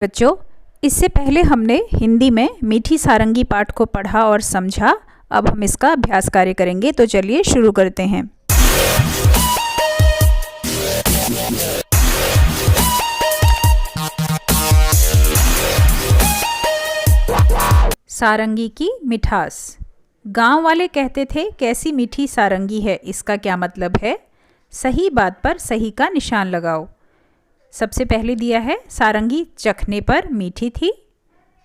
बच्चों, इससे पहले हमने हिंदी में मीठी सारंगी पाठ को पढ़ा और समझा। अब हम इसका अभ्यास कार्य करेंगे, तो चलिए शुरू करते हैं। सारंगी की मिठास। गांव वाले कहते थे, कैसी मीठी सारंगी है। इसका क्या मतलब है? सही बात पर सही का निशान लगाओ। सबसे पहले दिया है सारंगी चखने पर मीठी थी।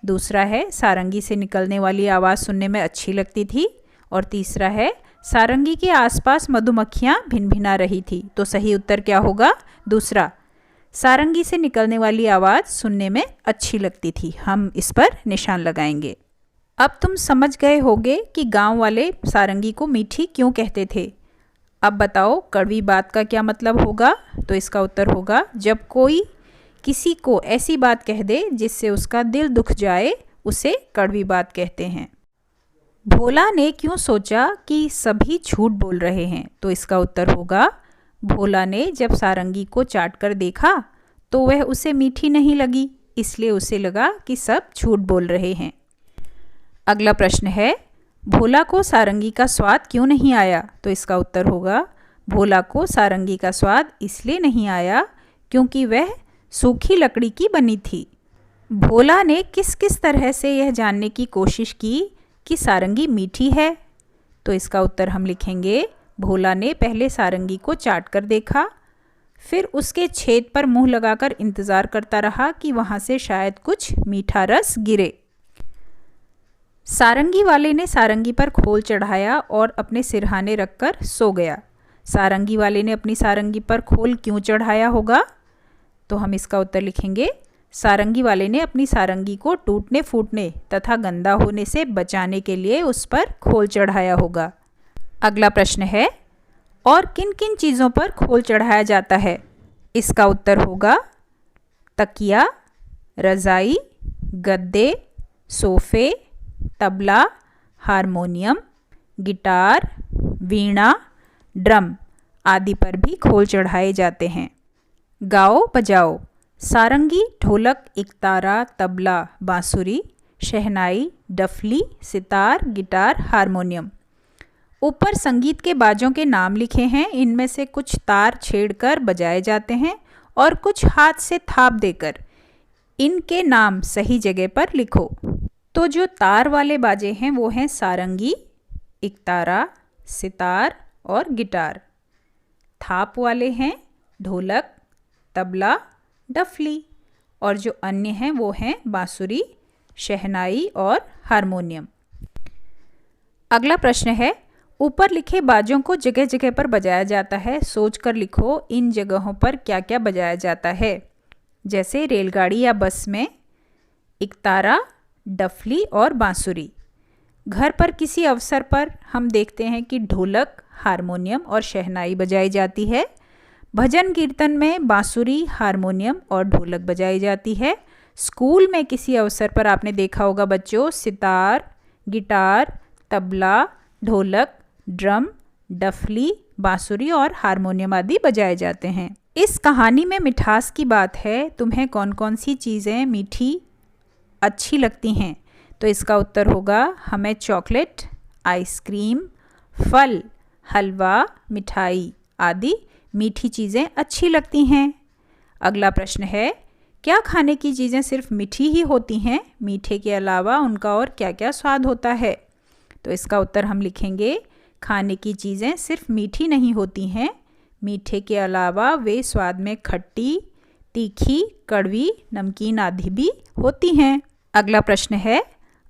दूसरा है सारंगी से निकलने वाली आवाज़ सुनने में अच्छी लगती थी। और तीसरा है सारंगी के आसपास मधुमक्खियाँ भिनभिना रही थी। तो सही उत्तर क्या होगा? दूसरा, सारंगी से निकलने वाली आवाज़ सुनने में अच्छी लगती थी। हम इस पर निशान लगाएंगे। अब तुम समझ गए होगे कि गांव वाले सारंगी को मीठी क्यों कहते थे। अब बताओ, कड़वी बात का क्या मतलब होगा? तो इसका उत्तर होगा, जब कोई किसी को ऐसी बात कह दे जिससे उसका दिल दुख जाए, उसे कड़वी बात कहते हैं। भोला ने क्यों सोचा कि सभी झूठ बोल रहे हैं? तो इसका उत्तर होगा, भोला ने जब सारंगी को चाट कर देखा तो वह उसे मीठी नहीं लगी, इसलिए उसे लगा कि सब झूठ बोल रहे हैं। अगला प्रश्न है, भोला को सारंगी का स्वाद क्यों नहीं आया? तो इसका उत्तर होगा, भोला को सारंगी का स्वाद इसलिए नहीं आया क्योंकि वह सूखी लकड़ी की बनी थी। भोला ने किस किस तरह से यह जानने की कोशिश की कि सारंगी मीठी है? तो इसका उत्तर हम लिखेंगे, भोला ने पहले सारंगी को चाट कर देखा, फिर उसके छेद पर मुंह लगाकर इंतज़ार करता रहा कि वहाँ से शायद कुछ मीठा रस गिरे। सारंगी वाले ने सारंगी पर खोल चढ़ाया और अपने सिरहाने रखकर सो गया। सारंगी वाले ने अपनी सारंगी पर खोल क्यों चढ़ाया होगा? तो हम इसका उत्तर लिखेंगे, सारंगी वाले ने अपनी सारंगी को टूटने फूटने तथा गंदा होने से बचाने के लिए उस पर खोल चढ़ाया होगा। अगला प्रश्न है, और किन किन चीज़ों पर खोल चढ़ाया जाता है? इसका उत्तर होगा, तकिया, रज़ाई, गद्दे, सोफे, तबला, हारमोनियम, गिटार, वीणा, ड्रम आदि पर भी खोल चढ़ाए जाते हैं। गाओ बजाओ। सारंगी, ढोलक, इकतारा, तबला, बांसुरी, शहनाई, डफली, सितार, गिटार, हारमोनियम। ऊपर संगीत के बाजों के नाम लिखे हैं। इनमें से कुछ तार छेड़कर बजाए जाते हैं और कुछ हाथ से थाप देकर। इनके नाम सही जगह पर लिखो। तो जो तार वाले बाजे हैं वो हैं सारंगी, इकतारा, सितार और गिटार। थाप वाले हैं ढोलक, तबला, डफली, और जो अन्य हैं वो हैं बांसुरी, शहनाई और हारमोनियम। अगला प्रश्न है, ऊपर लिखे बाजों को जगह जगह पर बजाया जाता है। सोचकर लिखो, इन जगहों पर क्या क्या बजाया जाता है। जैसे रेलगाड़ी या बस में इकतारा, डफली और बांसुरी। घर पर किसी अवसर पर हम देखते हैं कि ढोलक, हारमोनियम और शहनाई बजाई जाती है। भजन कीर्तन में बांसुरी, हारमोनियम और ढोलक बजाई जाती है। स्कूल में किसी अवसर पर आपने देखा होगा बच्चों, सितार, गिटार, तबला, ढोलक, ड्रम, डफली, बांसुरी और हारमोनियम आदि बजाए जाते हैं। इस कहानी में मिठास की बात है। तुम्हें कौन कौन सी चीज़ें मीठी अच्छी लगती हैं? तो इसका उत्तर होगा, हमें चॉकलेट, आइसक्रीम, फल, हलवा, मिठाई आदि मीठी चीज़ें अच्छी लगती हैं। अगला प्रश्न है, क्या खाने की चीज़ें सिर्फ मीठी ही होती हैं? मीठे के अलावा उनका और क्या क्या स्वाद होता है? तो इसका उत्तर हम लिखेंगे, खाने की चीज़ें सिर्फ मीठी नहीं होती हैं। मीठे के अलावा वे स्वाद में खट्टी, तीखी, कड़वी, नमकीन आदि भी होती हैं। अगला प्रश्न है,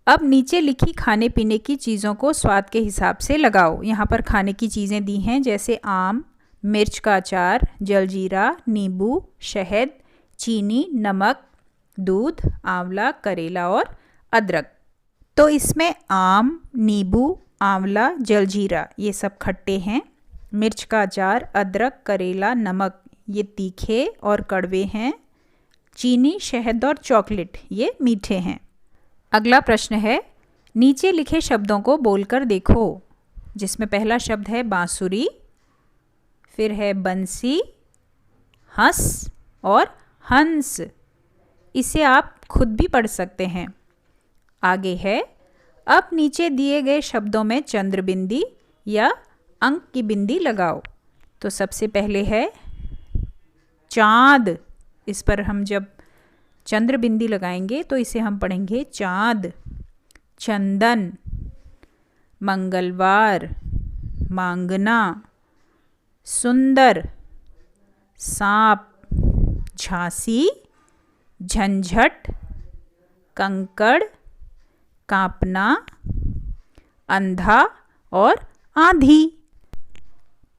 अब नीचे लिखी खाने पीने की चीज़ों को स्वाद के हिसाब से लगाओ। यहाँ पर खाने की चीज़ें दी हैं, जैसे आम, मिर्च का अचार, जलजीरा, नींबू, शहद, चीनी, नमक, दूध, आंवला, करेला और अदरक। तो इसमें आम, नींबू, आंवला, जलजीरा ये सब खट्टे हैं। मिर्च का अचार, अदरक, करेला, नमक ये तीखे और कड़वे हैं। चीनी, शहद और चॉकलेट ये मीठे हैं। अगला प्रश्न है, नीचे लिखे शब्दों को बोलकर देखो। जिसमें पहला शब्द है बांसुरी, फिर है बंसी, हंस और हंस। इसे आप खुद भी पढ़ सकते हैं। आगे है, अब नीचे दिए गए शब्दों में चंद्र बिंदी या अंक की बिंदी लगाओ। तो सबसे पहले है चाँद। इस पर हम जब चंद्र बिंदी लगाएंगे तो इसे हम पढ़ेंगे चाँद। चंदन, मंगलवार, मांगना, सुंदर, सांप, झांसी, झंझट, कंकड़, कांपना, अंधा और आंधी।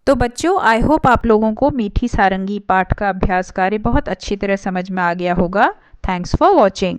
तो बच्चों, आई होप आप लोगों को मीठी सारंगी पाठ का अभ्यास कार्य बहुत अच्छी तरह समझ में आ गया होगा। Thanks for watching.